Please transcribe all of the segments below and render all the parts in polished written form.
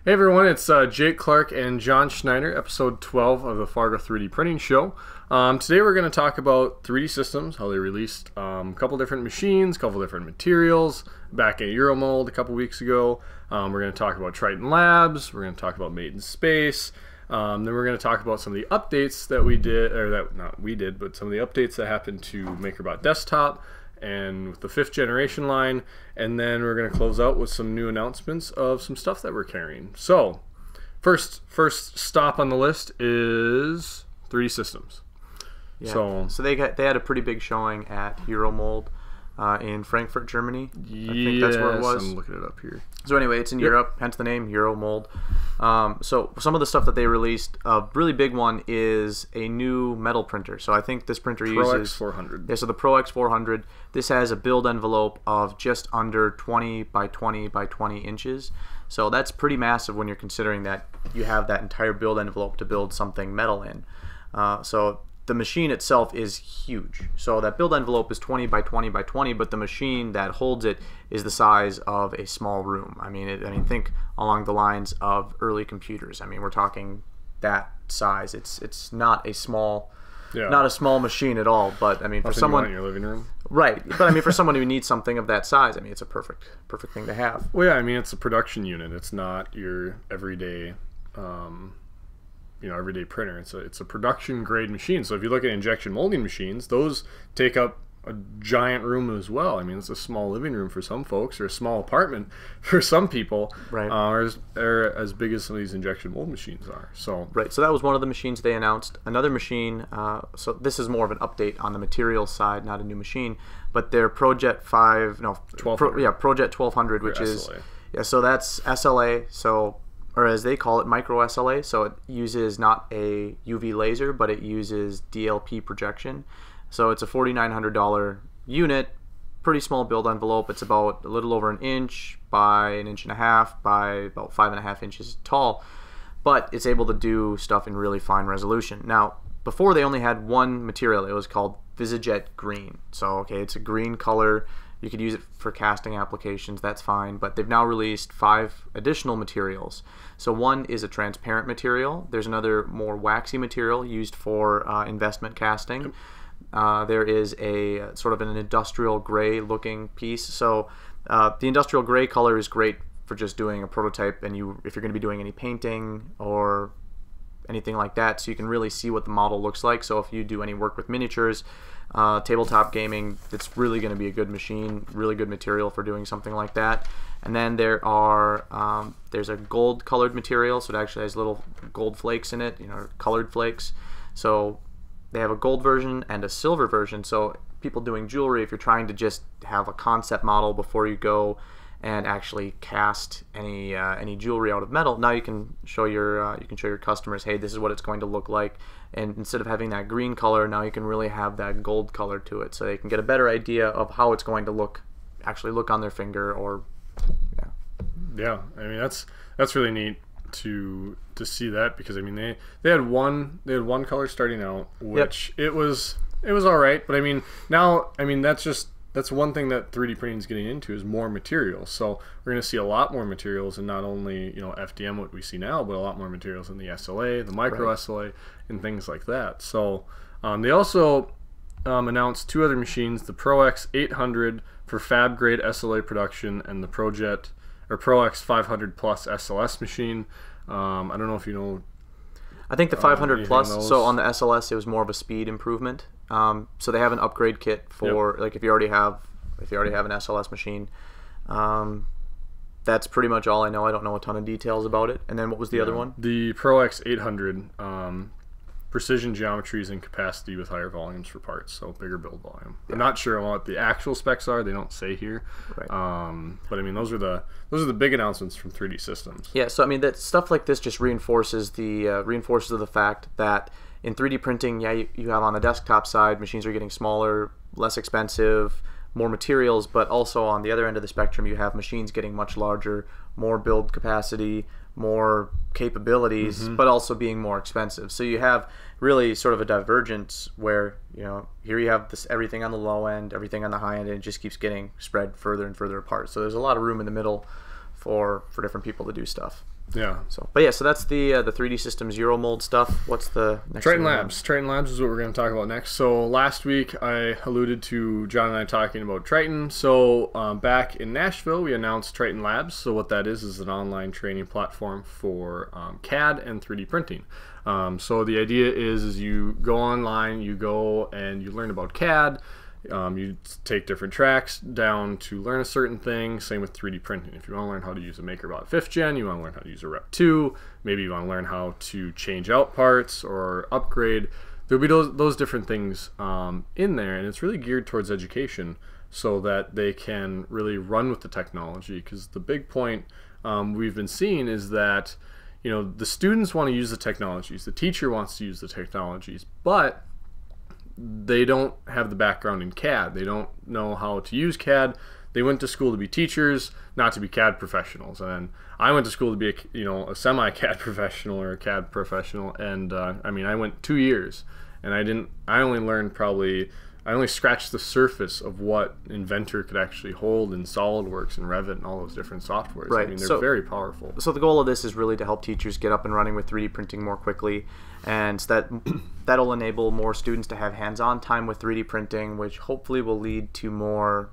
Hey everyone, it's Jake Clark and John Schneider, episode 12 of the Fargo 3D Printing Show. Today we're going to talk about 3D Systems, how they released a couple different machines, a couple different materials back at EuroMold a couple weeks ago. We're going to talk about Triton Labs, we're going to talk about Maiden Space, then we're going to talk about some of the updates that we did, or that not we did, but some of the updates that happened to MakerBot Desktop and with the 5th generation line, and then we're going to close out with some new announcements of some stuff that we're carrying. So first stop on the list is 3D Systems. Yeah. So they had a pretty big showing at EuroMold in Frankfurt, Germany. I think that's where it was. I'm looking it up here. So anyway, it's in Europe, hence the name EuroMold. So some of the stuff that they released, a really big one is a new metal printer. So I think this printer uses X400. Yeah, so the Pro X400. This has a build envelope of just under 20 by 20 by 20 inches. So that's pretty massive when you're considering that you have that entire build envelope to build something metal in. So the machine itself is huge. So that build envelope is 20 by 20 by 20, but the machine that holds it is the size of a small room. I mean, think along the lines of early computers. I mean, we're talking that size. It's not a small, not a small machine at all. But I mean, for someone in your living room, right? But I mean, for someone who needs something of that size, I mean, it's a perfect thing to have. Well, yeah, I mean, it's a production unit. It's not your everyday. Everyday printer. It's a production grade machine. So if you look at injection molding machines, those take up a giant room as well. I mean, it's a small living room for some folks, or a small apartment for some people, right? Or as big as some of these injection mold machines are. So right. So that was one of the machines they announced. Another machine. So this is more of an update on the material side, not a new machine, but their Project 1200. Project 1200, which is SLA. So that's SLA. So, or as they call it, micro SLA. So it uses not a UV laser, but it uses DLP projection. So it's a $4,900 unit, pretty small build envelope. It's about a little over 1 inch by 1.5 inches by about 5.5 inches tall, but it's able to do stuff in really fine resolution. Now, before they only had one material. It was called Visijet Green. So okay, it's a green color. You could use it for casting applications, that's fine, but they've now released 5 additional materials. So one is a transparent material. There's another more waxy material used for investment casting. There is a sort of an industrial gray looking piece. So the industrial gray color is great for just doing a prototype, and if you're going to be doing any painting or anything like that, so you can really see what the model looks like. So if you do any work with miniatures, tabletop gaming, it's really going to be a good machine, really good material for doing something like that. And then there's a gold colored material, so it actually has little gold flakes in it, colored flakes. So they have a gold version and a silver version. So people doing jewelry, if you're trying to just have a concept model before you go and actually cast any jewelry out of metal, now you can show your customers, hey, this is what it's going to look like. And instead of having that green color, now you can really have that gold color to it, so they can get a better idea of how it's going to actually look on their finger. Or yeah, I mean, that's really neat to see that, because I mean they had one color starting out, which it was all right, but I mean that's one thing that 3D printing is getting into, is more materials. So we're going to see a lot more materials, and not only FDM, what we see now, but a lot more materials in the SLA, the micro SLA, and things like that. So they also announced 2 other machines: the Pro X800 for fab grade SLA production, and the Pro X500 Plus SLS machine. I don't know if you know. I think the 500 Plus. So on the SLS, it was more of a speed improvement. So they have an upgrade kit for like if you already have an SLS machine. That's pretty much all I know. I don't know a ton of details about it. And then what was the other one? The Pro X800, precision geometries and capacity with higher volumes for parts, so bigger build volume. I'm not sure what the actual specs are. They don't say here. Right. But I mean, those are the big announcements from 3D Systems. Yeah. So I mean, that stuff like this just reinforces the fact that in 3D printing, you have on the desktop side, machines are getting smaller, less expensive, more materials, but also on the other end of the spectrum, you have machines getting much larger, more build capacity, more capabilities, but also being more expensive. So you have really sort of a divergence where, here you have everything on the low end, everything on the high end, and it just keeps getting spread further and further apart. So there's a lot of room in the middle for different people to do stuff. Yeah. So, but yeah, so that's the 3D Systems EuroMold stuff. What's the next Triton Labs. Triton Labs is what we're going to talk about next. So last week I alluded to John and I talking about Triton. So back in Nashville we announced Triton Labs. So what that is an online training platform for CAD and 3D printing. So the idea is you go online, you go and you learn about CAD. You take different tracks down to learn a certain thing. Same with 3D printing. If you want to learn how to use a MakerBot 5th Gen, you want to learn how to use a Rep 2, maybe you want to learn how to change out parts or upgrade. There'll be those different things in there, and it's really geared towards education so that they can really run with the technology. Because the big point we've been seeing is that the students want to use the technologies, the teacher wants to use the technologies, but they don't have the background in CAD. They don't know how to use CAD. They went to school to be teachers, not to be CAD professionals. And I went to school to be a semi-CAD professional or a CAD professional. And I mean, I went 2 years, and I only scratched the surface of what Inventor could actually hold in SolidWorks and Revit and all those different softwares. Right. I mean, they're very powerful. So the goal of this is really to help teachers get up and running with 3D printing more quickly, and that'll enable more students to have hands-on time with 3D printing, which hopefully will lead to more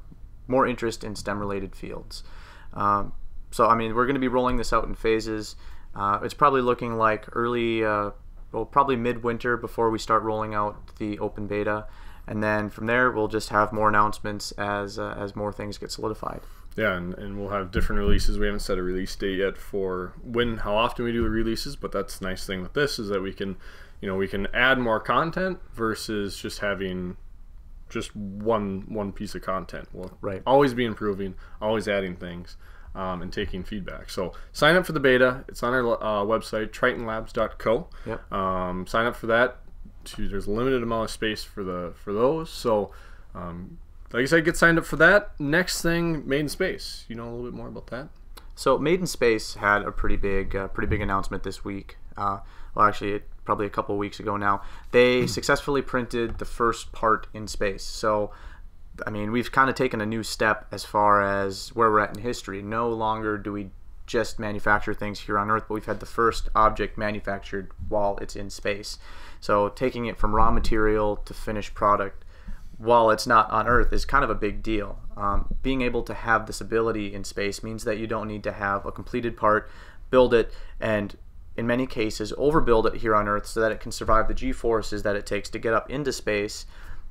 interest in STEM-related fields. So I mean, we're going to be rolling this out in phases. It's probably looking like probably midwinter before we start rolling out the open beta. And then from there, we'll just have more announcements as more things get solidified. Yeah, and we'll have different releases. We haven't set a release date yet for how often we do the releases, but that's the nice thing with this is that we can add more content versus just having just one piece of content. We'll always be improving, always adding things, and taking feedback. So sign up for the beta. It's on our website, tritonlabs.co. Yep. Sign up for that. There's a limited amount of space for those. So like I said, get signed up for that. Next thing, Maiden Space. You know a little bit more about that? So Maiden Space had a pretty big announcement this week. Well, actually, probably a couple of weeks ago now. They successfully printed the first part in space. So, I mean, we've kind of taken a new step as far as where we're at in history. No longer do we just manufacture things here on Earth, but we've had the first object manufactured while it's in space. So taking it from raw material to finished product while it's not on Earth is kind of a big deal. Being able to have this ability in space means that you don't need to have a completed part, build it, and in many cases overbuild it here on Earth so that it can survive the G-forces that it takes to get up into space,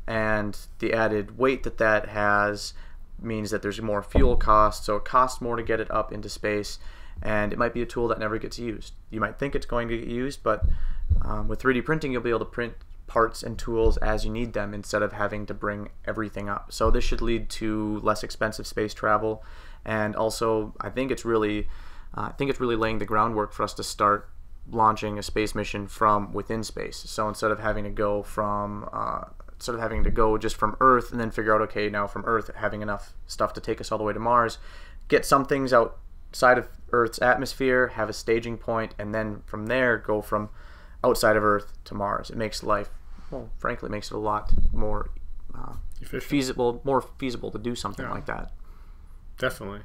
and the added weight that has means that there's more fuel costs, so it costs more to get it up into space, and it might be a tool that never gets used. You might think it's going to get used, but with 3D printing you'll be able to print parts and tools as you need them instead of having to bring everything up. So this should lead to less expensive space travel, and also I think it's really laying the groundwork for us to start launching a space mission from within space. So instead of having to go just from Earth and then figure out, okay, now from Earth having enough stuff to take us all the way to Mars, get some things outside of Earth's atmosphere, have a staging point, and then from there go from outside of Earth to Mars. It makes life, well, frankly, it makes it a lot more feasible to do something like that. Definitely.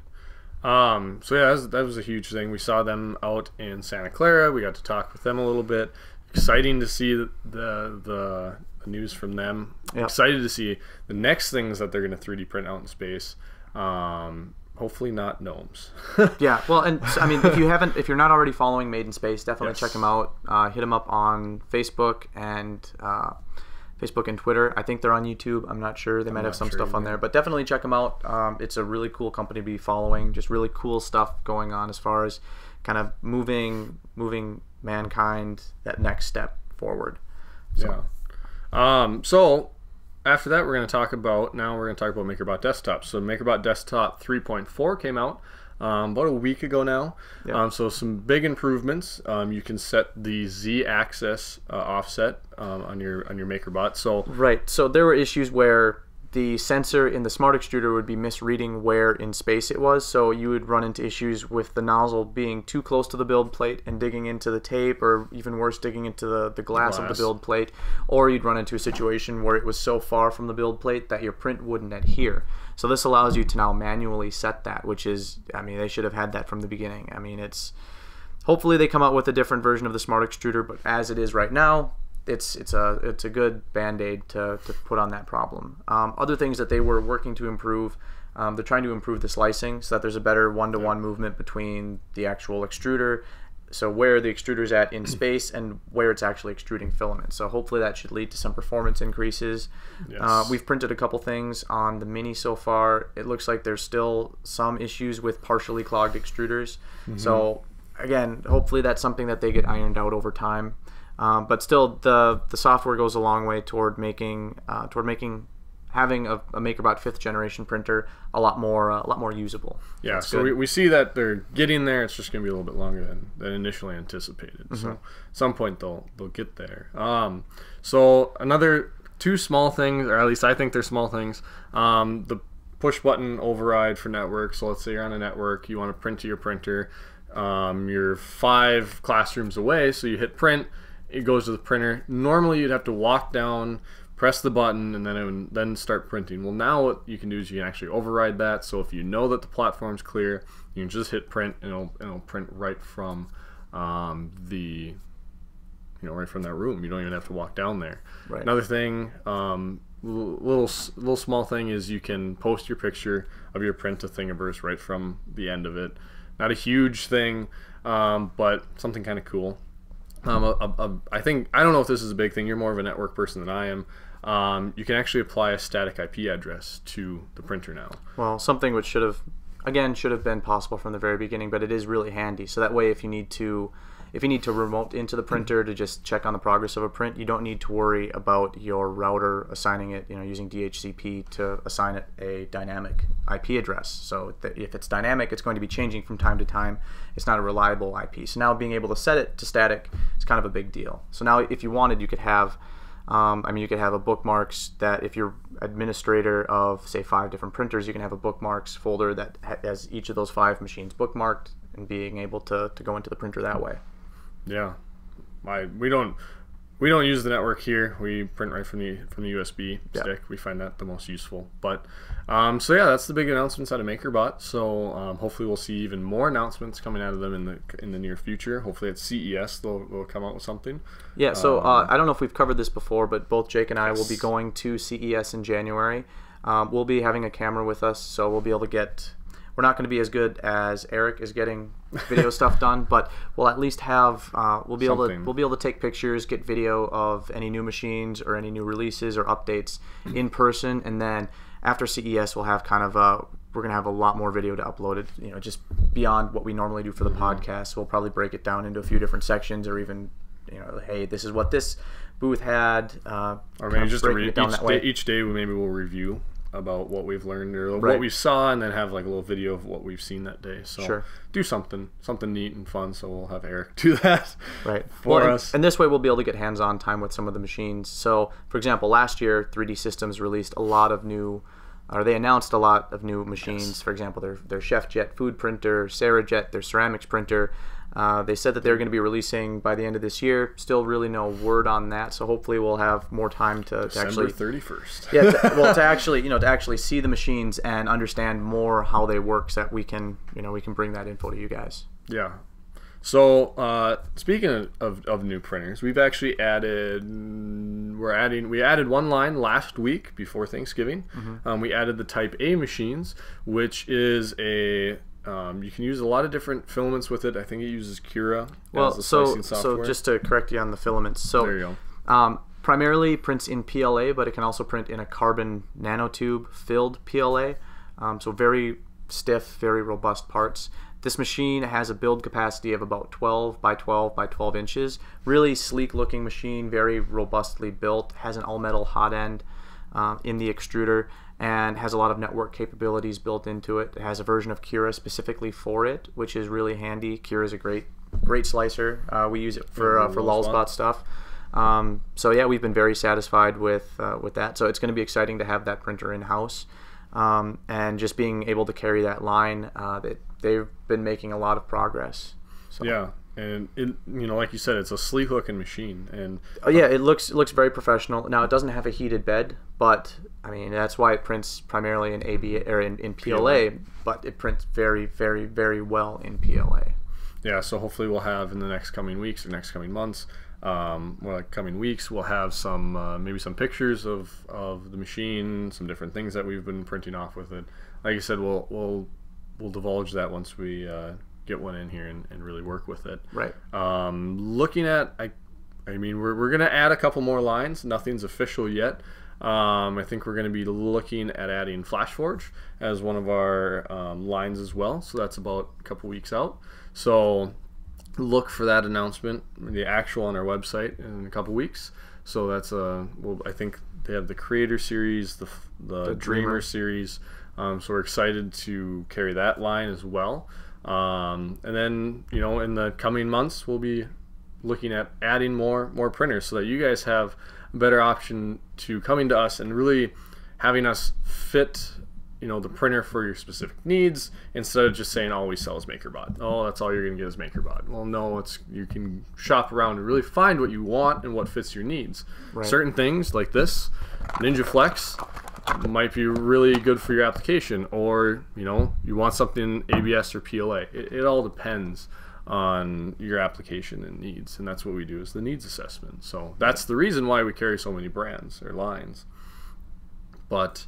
So yeah, that was a huge thing. We saw them out in Santa Clara. We got to talk with them a little bit. Exciting to see the news from them. Yep. Excited to see the next things that they're going to 3D print out in space. Hopefully not gnomes. Yeah, well, and I mean, if you're not already following Maiden Space, definitely check them out. Hit them up on Facebook and Twitter. I think they're on YouTube. I'm not sure. They might have some stuff on there, but definitely check them out. It's a really cool company to be following. Just really cool stuff going on as far as kind of moving mankind that next step forward. So. Yeah. So after that, we're going to talk about MakerBot Desktop. So MakerBot Desktop 3.4 came out about a week ago now. Yep. So some big improvements. You can set the Z-axis offset on your MakerBot. So there were issues where the sensor in the Smart Extruder would be misreading where in space it was, so you would run into issues with the nozzle being too close to the build plate and digging into the tape, or even worse, digging into the glass of the build plate, or you'd run into a situation where it was so far from the build plate that your print wouldn't adhere. So this allows you to now manually set that, which is, I mean, they should have had that from the beginning. I mean, it's hopefully they come out with a different version of the Smart Extruder, but as it is right now, it's a good band-aid to put on that problem. Other things that they were working to improve, they're trying to improve the slicing so that there's a better one-to-one movement between the actual extruder, so where the extruder's at in space and where it's actually extruding filament. So hopefully that should lead to some performance increases. Yes. We've printed a couple things on the Mini so far. It looks like there's still some issues with partially clogged extruders. So again, hopefully that's something that they get ironed out over time. But still, the software goes a long way toward making having a MakerBot 5th generation printer a lot more usable. Yeah, so we see that they're getting there. It's just going to be a little bit longer than initially anticipated. So at some point they'll get there. So another two small things, or at least I think they're small things. The push button override for network. So let's say you're on a network, you want to print to your printer. You're 5 classrooms away, so you hit print. It goes to the printer. Normally you'd have to walk down, press the button, and then it would then start printing. Well, now what you can do is you can actually override that. So if you know that the platform's clear, you can just hit print, and it'll print right from right from that room. You don't even have to walk down there. Right. Another thing, little small thing is you can post your picture of your print to Thingiverse right from the end of it. Not a huge thing, but something kind of cool. I don't know if this is a big thing. You're more of a network person than I am. You can actually apply a static IP address to the printer now. Well, something which should have been possible from the very beginning, but it is really handy. So that way, if you need to remote into the printer to just check on the progress of a print, you don't need to worry about your router assigning it, using DHCP to assign it a dynamic IP address. So if it's dynamic, it's going to be changing from time to time. It's not a reliable IP. So now being able to set it to static is kind of a big deal. So now if you wanted, you could have you could have a bookmarks that if you're administrator of, say, 5 different printers, you can have a bookmarks folder that has each of those 5 machines bookmarked and being able to go into the printer that way. Yeah, we don't use the network here. We print right from the USB stick. We find that the most useful. But so yeah, that's the big announcements out of MakerBot. So hopefully we'll see even more announcements coming out of them in the near future. Hopefully at CES they'll come out with something. Yeah. So I don't know if we've covered this before, but both Jake and I will be going to CES in January. We'll be having a camera with us, so we'll be able to get. We're not going to be as good as Eric is getting video stuff done, but we'll at least have we'll be able to take pictures, get video of any new machines or any new releases or updates in person, and then after CES we'll have kind of we're going to have a lot more video to upload it, just beyond what we normally do for the podcast. So we'll probably break it down into a few different sections, or even hey, this is what this booth had, or maybe just each day maybe we'll review about what we've learned or what we saw, and then have like a little video of what we've seen that day. So do something neat and fun. So we'll have Eric do that for us. And this way we'll be able to get hands-on time with some of the machines. So for example, last year 3D Systems released they announced a lot of new machines. Yes. For example, their ChefJet food printer, SaraJet, their ceramics printer. They said that they're going to be releasing by the end of this year. Still really no word on that, so hopefully we'll have more time to actually December 31st. to actually see the machines and understand more how they work, so that we can bring that info to you guys. Yeah. So speaking of new printers, we've actually we added one line last week before Thanksgiving. We added the Type A machines, which is you can use a lot of different filaments with it. I think it uses Cura as the slicing software. So just to correct you on the filaments. So there you go. Primarily prints in PLA, but it can also print in a carbon nanotube filled PLA. So very stiff, very robust parts. This machine has a build capacity of about 12 by 12 by 12 inches. Really sleek looking machine, very robustly built, has an all metal hot end in the extruder, and has a lot of network capabilities built into it. It has a version of Cura specifically for it, which is really handy. Cura is a great slicer. We use it for lull spot stuff. So yeah, we've been very satisfied with that. So it's going to be exciting to have that printer in-house. And just being able to carry that line, they've been making a lot of progress. So. Yeah, and it, like you said, it's a sleek looking machine, and yeah, it looks very professional. Now it doesn't have a heated bed, but I mean that's why it prints primarily in ABA or in PLA, but it prints very, very, very well in PLA. yeah, so hopefully we'll have in the next coming weeks or next coming months, more like coming weeks, we'll have some maybe some pictures of the machine, some different things that we've been printing off with it. Like I said, we'll divulge that once we get one in here and really work with it. Right. Looking at, I mean, we're gonna add a couple more lines. Nothing's official yet. I think we're going to be looking at adding FlashForge as one of our lines as well. So that's about a couple weeks out. So look for that announcement, the actual, on our website in a couple weeks. So that's I think they have the Creator series, the Dreamer series. So we're excited to carry that line as well. And then, you know, in the coming months, we'll be looking at adding more printers so that you guys have a better option to coming to us and really having us fit, you know, the printer for your specific needs, instead of just saying all we sell is MakerBot. Oh, that's all you're gonna get is MakerBot. Well, no, you can shop around and really find what you want and what fits your needs. Right. Certain things like this Ninja Flex might be really good for your application, or, you know, you want something ABS or PLA. It all depends on your application and needs, and that's what we do, is the needs assessment. So that's the reason why we carry so many brands or lines. But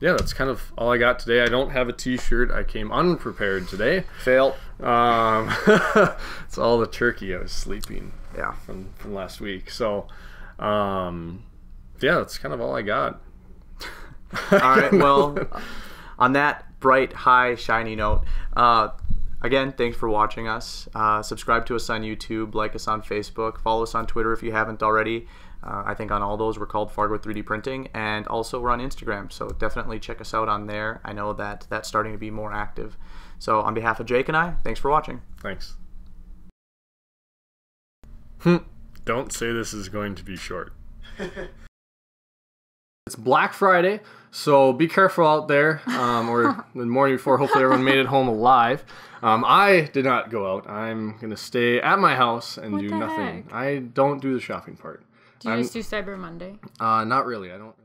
yeah, that's kind of all I got today. I don't have a t-shirt. I came unprepared today. Fail. It's all the turkey. I was sleeping from last week. So yeah, that's kind of all I got. All right, well, on that bright, high, shiny note, again, thanks for watching us. Subscribe to us on YouTube, like us on Facebook, follow us on Twitter if you haven't already. I think on all those we're called Fargo 3D Printing, and also we're on Instagram, so definitely check us out on there. I know that that's starting to be more active. So on behalf of Jake and I, thanks for watching. Thanks. Don't say this is going to be short. It's Black Friday, so be careful out there, or the morning before. Hopefully everyone made it home alive. I did not go out. I'm going to stay at my house and do nothing. I don't do the shopping part. Do you just do Cyber Monday? Not really. I don't.